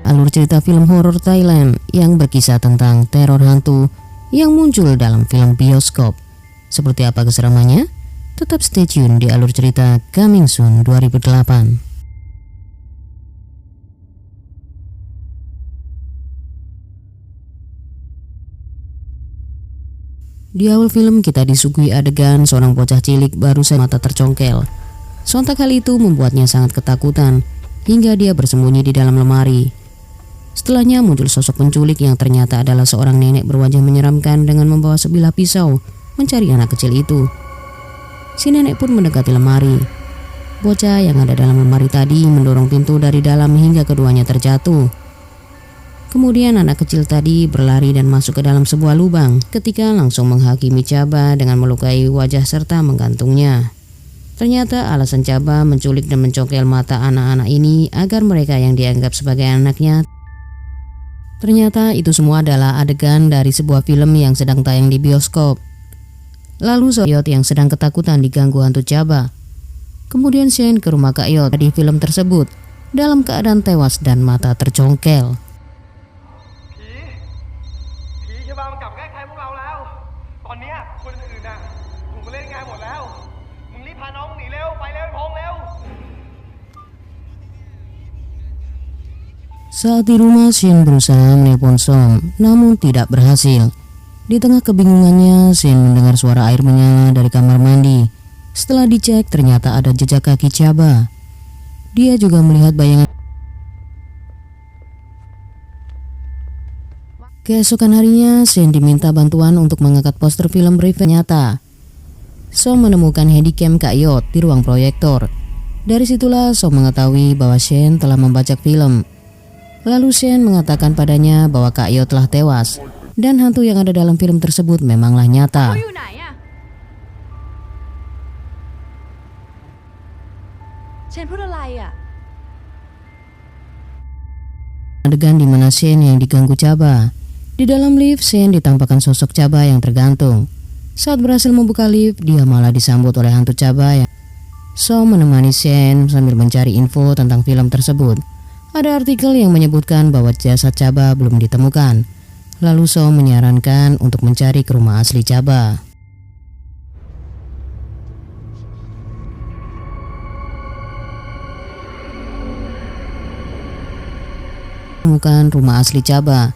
alur cerita film horor Thailand yang berkisah tentang teror hantu yang muncul dalam film bioskop. Seperti apa keseramannya? Tetap stay tune di alur cerita Coming Soon 2008. Di awal film kita disuguhi adegan seorang bocah cilik baru saja mata tercongkel. Sontak hal itu membuatnya sangat ketakutan hingga dia bersembunyi di dalam lemari. Setelahnya muncul sosok penculik yang ternyata adalah seorang nenek berwajah menyeramkan dengan membawa sebilah pisau mencari anak kecil itu. Si nenek pun mendekati lemari. Bocah yang ada dalam lemari tadi mendorong pintu dari dalam hingga keduanya terjatuh. Kemudian anak kecil tadi berlari dan masuk ke dalam sebuah lubang ketika langsung menghakimi Chaba dengan melukai wajah serta menggantungnya. Ternyata alasan Chaba menculik dan mencongkel mata anak-anak ini agar mereka yang dianggap sebagai anaknya. Ternyata itu semua adalah adegan dari sebuah film yang sedang tayang di bioskop. Lalu Kak Yot yang sedang ketakutan diganggu hantu Chaba. Kemudian Shane ke rumah Kak Yot di film tersebut dalam keadaan tewas dan mata tercongkel. Saat di rumah, Shane berusaha menelpon Som, namun tidak berhasil. Di tengah kebingungannya, Shane mendengar suara air menyala dari kamar mandi. Setelah dicek, ternyata ada jejak kaki Chaba. Dia juga melihat bayangan. Keesokan harinya, Shane diminta bantuan untuk mengangkat poster film revenge nyata. Som menemukan handycam Kak Yot di ruang proyektor. Dari situlah Som mengetahui bahwa Shane telah membajak film. Lalu Shane mengatakan padanya bahwa Kak Yot telah tewas dan hantu yang ada dalam film tersebut memanglah nyata. Adegan di mana Shane yang diganggu Chaba. Di dalam lift, Shane ditampakkan sosok Chaba yang tergantung. Saat berhasil membuka lift, dia malah disambut oleh hantu Chaba yang menemani Shane sambil mencari info tentang film tersebut. Ada artikel yang menyebutkan bahwa jasad Chaba belum ditemukan. Lalu Som menyarankan untuk mencari ke rumah asli Chaba. Menemukan rumah asli Chaba.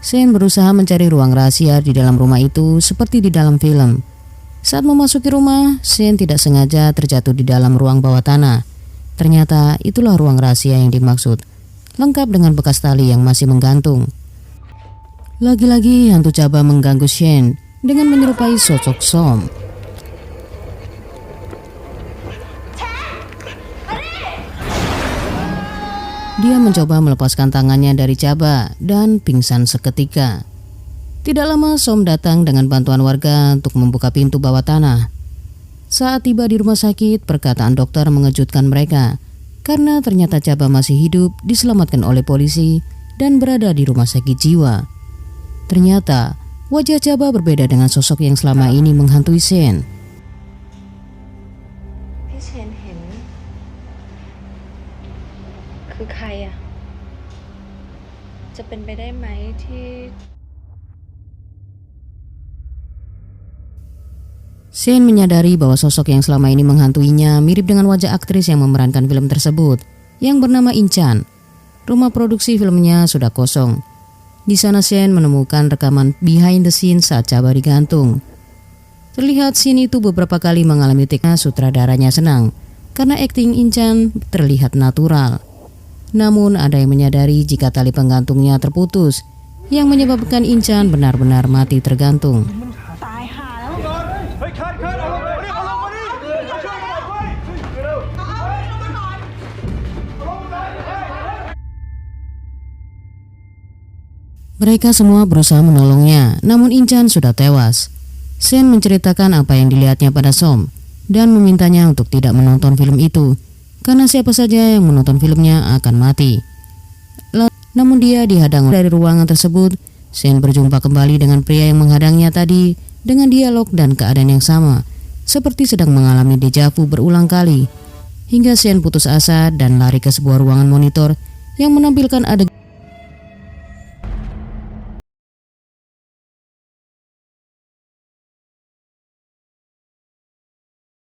Shane berusaha mencari ruang rahasia di dalam rumah itu seperti di dalam film. Saat memasuki rumah, Shane tidak sengaja terjatuh di dalam ruang bawah tanah. Ternyata itulah ruang rahasia yang dimaksud, lengkap dengan bekas tali yang masih menggantung. Lagi-lagi hantu Chaba mengganggu Shane dengan menyerupai sosok Som. Dia mencoba melepaskan tangannya dari Chaba dan pingsan seketika. Tidak lama Som datang dengan bantuan warga untuk membuka pintu bawah tanah. Saat tiba di rumah sakit, perkataan dokter mengejutkan mereka. Karena ternyata Chaba masih hidup, diselamatkan oleh polisi dan berada di rumah sakit jiwa. Ternyata wajah Chaba berbeda dengan sosok yang selama ini menghantui Shane. Shane menyadari bahwa sosok yang selama ini menghantuinya mirip dengan wajah aktris yang memerankan film tersebut, yang bernama Inchan. Rumah produksi filmnya sudah kosong. Di sana Shane menemukan rekaman behind the scene saat Chaba digantung. Terlihat scene itu beberapa kali mengalami take. Sutradaranya senang karena akting Inchan terlihat natural. Namun ada yang menyadari jika tali penggantungnya terputus, yang menyebabkan Inchan benar-benar mati tergantung. Mereka semua berusaha menolongnya, namun Inchan sudah tewas. Shane menceritakan apa yang dilihatnya pada Som dan memintanya untuk tidak menonton film itu, karena siapa saja yang menonton filmnya akan mati. Namun dia dihadang dari ruangan tersebut. Shane berjumpa kembali dengan pria yang menghadangnya tadi dengan dialog dan keadaan yang sama, seperti sedang mengalami deja vu berulang kali. Hingga Shane putus asa dan lari ke sebuah ruangan monitor yang menampilkan adegan